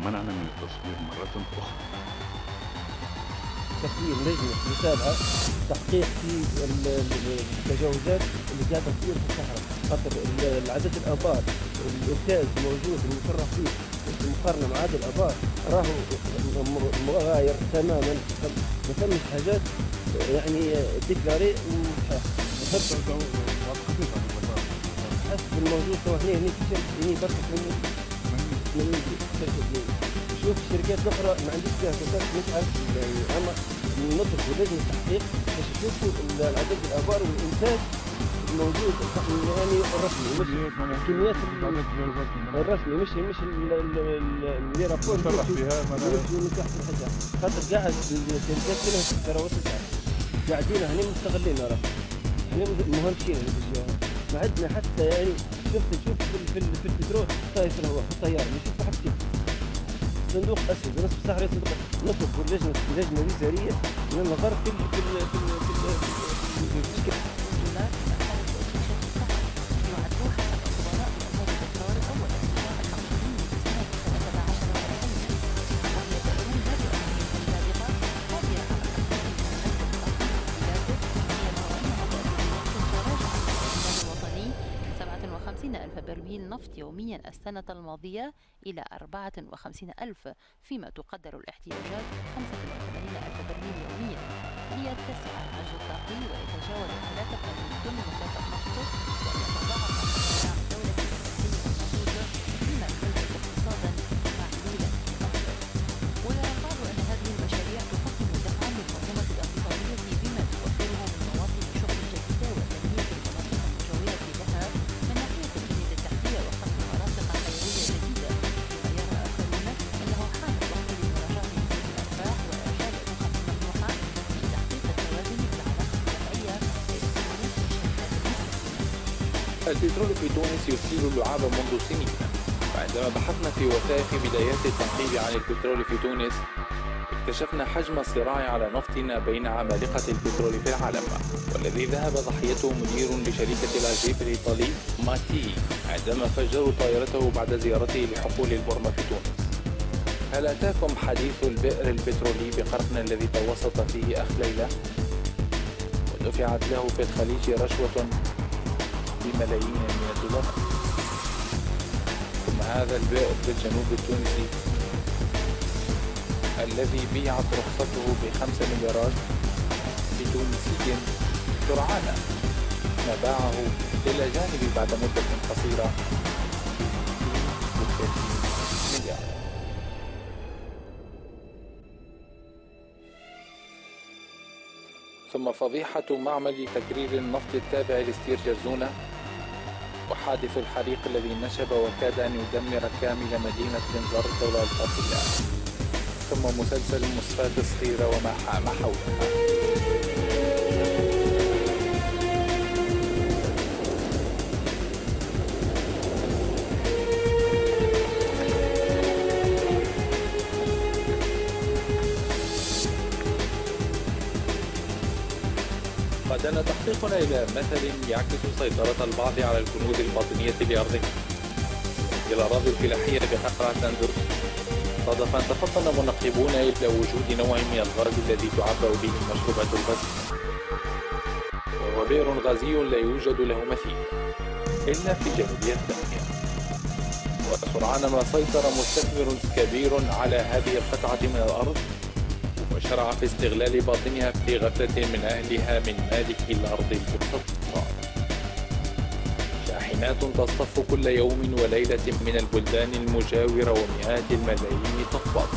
منعنا من التصوير مرة أخرى. تكوين لجنة متابعة تحقيق في التجاوزات اللي قاعدة تصير في الصحراء، خاطر عدد الآبار الإنتاج موجود المصرح فيه مقارنة مع عدد الآبار راهو مغاير تماما، ما ثمش حاجات يعني ديكلاري حسب الموجود سواء هنا هني برشا شوف الشركات الاخرى ما عنديش فيها كتاب نسال يعني، اما نطلب لجنه تحقيق باش يشوفوا العدد الابار والانتاج الموجود يعني الرسمي، مش كميات الرسمي، مش اللي رابور تصرح فيها من تحت الحجاب، خاطر قاعد الشركات كلها في الثروات قاعدين هنا مستغلين راه هنا مهمشين في الجهه، ما عندنا حتى يعني شوف في البترول طايف الهواء في الطياره نشوف حاجتين صندوق اسود ونصف الصحراء صندوق نطلب لجنه وزاريه للنظر في الشكل. ألف برميل نفط يوميا السنة الماضية إلى 54,000، فيما تقدر الاحتياجات 85,000 برميل يوميا، ليتسع الحجز الطاقي ويتجاوز 3 مليون طن مكافأة نفط، ويتضاعف استخدام الدولة في النفط فيما يمثل اقتصادا معلولا للنفط. ويرى البعض أن هذه المشاريع تقدم دفعا للمنظومة الاقتصادية بما توفره من مواطن شغل جديدة وتنمية المناطق المجاورة لها من ناحية البنية التحتية وخلق مناطق حيوية جديدة، فيما يرى آخرون أنه حان الوقت لمراجعة نسبة الأرباح وإرشاد الرخص الممنوحة لتحقيق التوازن في العلاقة الثنائية بين الدولة والشركات المستثمرة. البترول في تونس يثير اللعاب منذ سنين، وعندما بحثنا في وثائق بدايات التنقيب عن البترول في تونس اكتشفنا حجم الصراع على نفطنا بين عمالقة البترول في العالم، والذي ذهب ضحيته مدير لشركة العجيب الإيطالي ماتي عندما فجروا طائرته بعد زيارته لحقول البرمة في تونس. هل أتاكم حديث البئر البترولي بقرن الذي توسط فيه أخ ليلى ودفعت له في الخليج رشوة بملايين من الدولارات؟ ثم هذا البئر في الجنوب التونسي الذي بيعت رخصته ب5 مليارات بتونسي سرعان ما باعه للأجانب بعد مدة قصيرة ب 30 مليار. ثم فضيحة معمل تكرير النفط التابع لستير جرزونة وحادث الحريق الذي نشب وكاد أن يدمر كامل مدينة بنزار الدولة الفاطمية، ثم مسلسل مصفاة الصغيرة وما حولها. قادنا تحقيقنا إلى مثل يعكس سيطرة البعض على الكنوز الباطنية لأرضهم. إلى الأراضي الفلاحية بقلعة أندرس صادف أن تفطن منقبون إلى وجود نوع من الغاز الذي تعبأ به المشروبات الغازية، وهو بئر غازي لا يوجد له مثيل إلا في جنوب أثيوبيا. وسرعان ما سيطر مستثمر كبير على هذه القطعة من الأرض، وشرع في استغلال باطنها في غفلة من أهلها من مالك الأرض المسطحة. شاحنات تصطف كل يوم وليلة من البلدان المجاورة ومئات الملايين تقبض.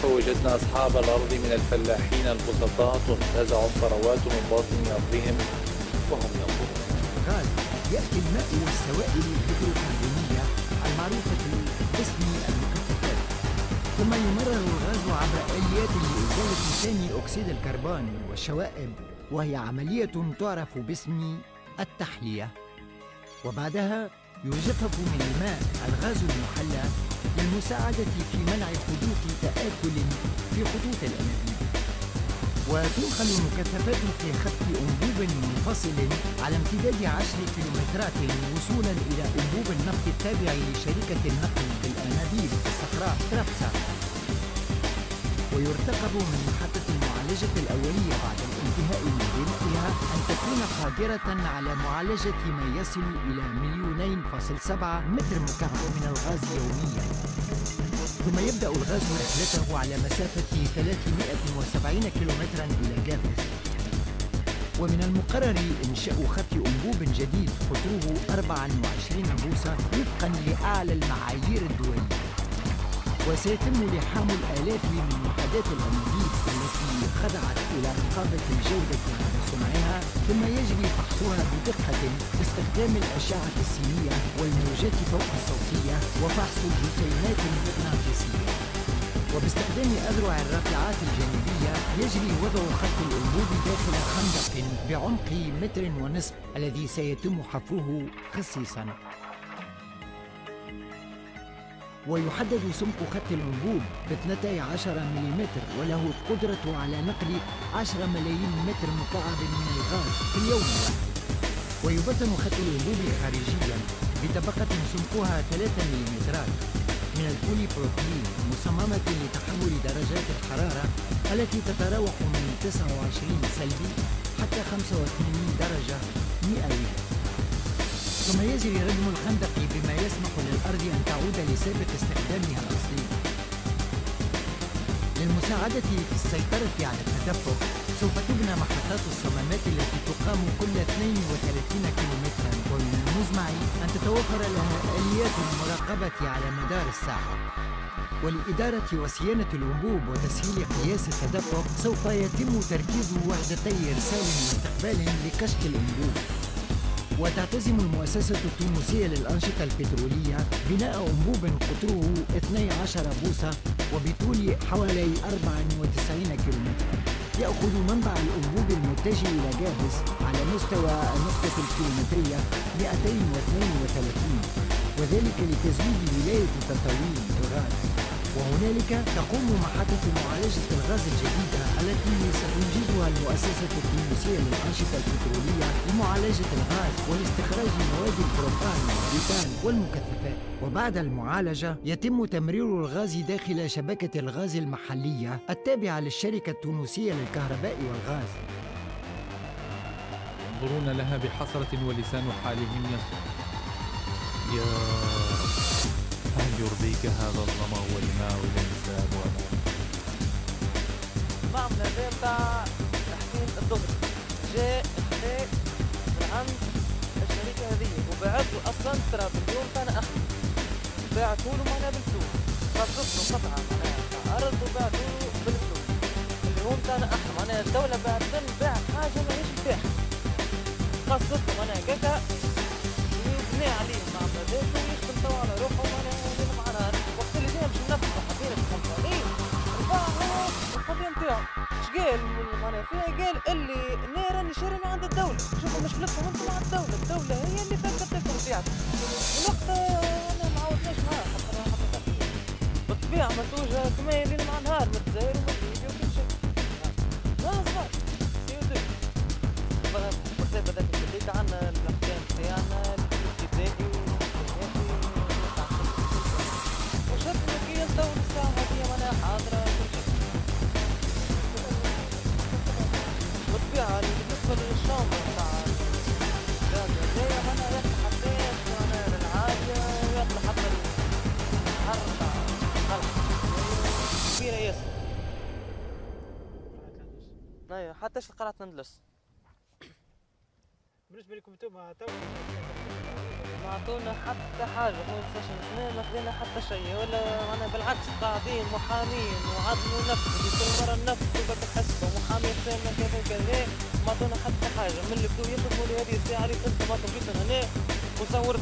فوجدنا أصحاب الأرض من الفلاحين البسطاء تنتزع الثروات من باطن أرضهم وهم ينظرون. غاز يأتي الماء والسوائل الهيدروكربونية المعروفة باسم المكثفات، ثم يمرر الغاز عبر آليات لإزالة ثاني أكسيد الكربون والشوائب، وهي عملية تعرف باسم التحلية. وبعدها يجفف من الماء الغاز المحلى للمساعدة في منع حدوث تآكل في خطوط الأنابيب. وتنخل المكثفات في خط أنبوب منفصل على امتداد 10 كيلومترات وصولا إلى أنبوب النفط التابع لشركة النقل بالأنابيب في الصحراء ترابسا. ويرتقب من محطة المعالجة الأولية بعد الانتهاء من بنائها أن تكون قادرة على معالجة ما يصل إلى 2.7 متر مكعب من الغاز يومياً. ثم يبدأ الغاز رحلته على مسافة 370 كيلومتراً إلى جافس. ومن المقرر إنشاء خط أنبوب جديد قطره 24 بوصة وفقاً لأعلى المعايير الدولية. وسيتم لحام الآلاف من وحدات الأنابيب التي خضعت إلى رقابة الجودة على صنعها، ثم يجري فحصها بدقة باستخدام الأشعة السينية والموجات فوق الصوتية وفحص الجسيمات المغناطيسية. وباستخدام أذرع الرافعات الجانبية يجري وضع خط الأنبوب داخل خندق بعمق 1.5 متر الذي سيتم حفره خصيصاً. ويحدد سمك خط الأنبوب ب 12 ملم، وله القدرة على نقل 10 ملايين متر مكعب من الغاز في اليوم الواحد. ويبطن خط الأنبوب خارجياً بطبقة سمكها 3 ملم من البولي بروبيلين مصممة لتحمل درجات الحرارة التي تتراوح من 29 سلبي حتى 85 درجة مئوية. ثم يجري ردم الخندق بما يسمح للأرض أن تعود لسابق استخدامها الأصلي. للمساعدة في السيطرة على التدفق سوف تبنى محطات الصمامات التي تقام كل 32 كيلومتراً، ومن المزمع أن تتوفر لها آليات المراقبة على مدار الساعة. ولإدارة وصيانة الأنبوب وتسهيل قياس التدفق سوف يتم تركيز وحدتي إرسال واستقبال لكشف الأنبوب. وتعتزم المؤسسة التونسية للأنشطة البترولية بناء أنبوب قطره 12 بوصة وبطول حوالي 94 كيلومترا، يأخذ منبع الأنبوب المتجه إلى جافس على مستوى النقطة الكيلومترية 232، وذلك لتزويد ولاية تطاوين الغاز. وهنالك تقوم محطة معالجة الغاز الجديدة التي ستنجزها المؤسسة التونسية للأنشطة البترولية لمعالجة الغاز والاستخراج مواد البروبان والبيتان والمكثفات. وبعد المعالجة يتم تمرير الغاز داخل شبكة الغاز المحلية التابعة للشركة التونسية للكهرباء والغاز. ينظرون لها بحسرة ولسان حالهم يصرخ: يا رب، هل يرضيك هذا الظما والماء والإنسان وأنا؟ المعمل هذا بتاع تحكيم الدغري جاء خلاه من عند الشركة هذه وباعته أصلا ترى باليوم تاعنا أخذ، باعتهوله معناها بالفلوس، خصص له قطعة معناها تاع أرض وباعتهوله بالفلوس. اليوم تاعنا أخذ معناها الدولة باعت حاجة ماهيش متاحة، خصص له معناها كاكا يبني عليه المعمل هذا ويخدم توا على روحه معناها وقت اللي جاي باش ننفذ حاطين القضية رفعها القضية نتاعو. قال معناها فيها قال اللي انا راني شاري من عند الدولة، شوفوا مشكلتكم انتم مع الدولة، الدولة هي اللي فكت لكم بيعتها. الوقت انا ما عاودناش معاه حتى بالطبيعة منتوجة كما الليل مع نهار متزاير ومتزاير وكل شيء. لا صغار CO2 في الشامبر تاع الزاد هذايا معناها يطلع حتى معناها للعالية يطلع حتى الحر تاع الخلق كبيرة ياسر. ايوه حتى قلعة نندلس. بالنسبة لكم انتم تو ما عطونا حتى حاجة في مستشفى الأسنان ما خذينا حتى شيء ولا أنا بالعكس قاعدين محامين وعدلوا نفسي كل مرة نفس تبقى حسبة محامي حسابنا كذا ما عطونا حتى حاجة من اللي بدو يخدموا لي هذه الساعة اللي خدمت معكم جيت هنا وصورت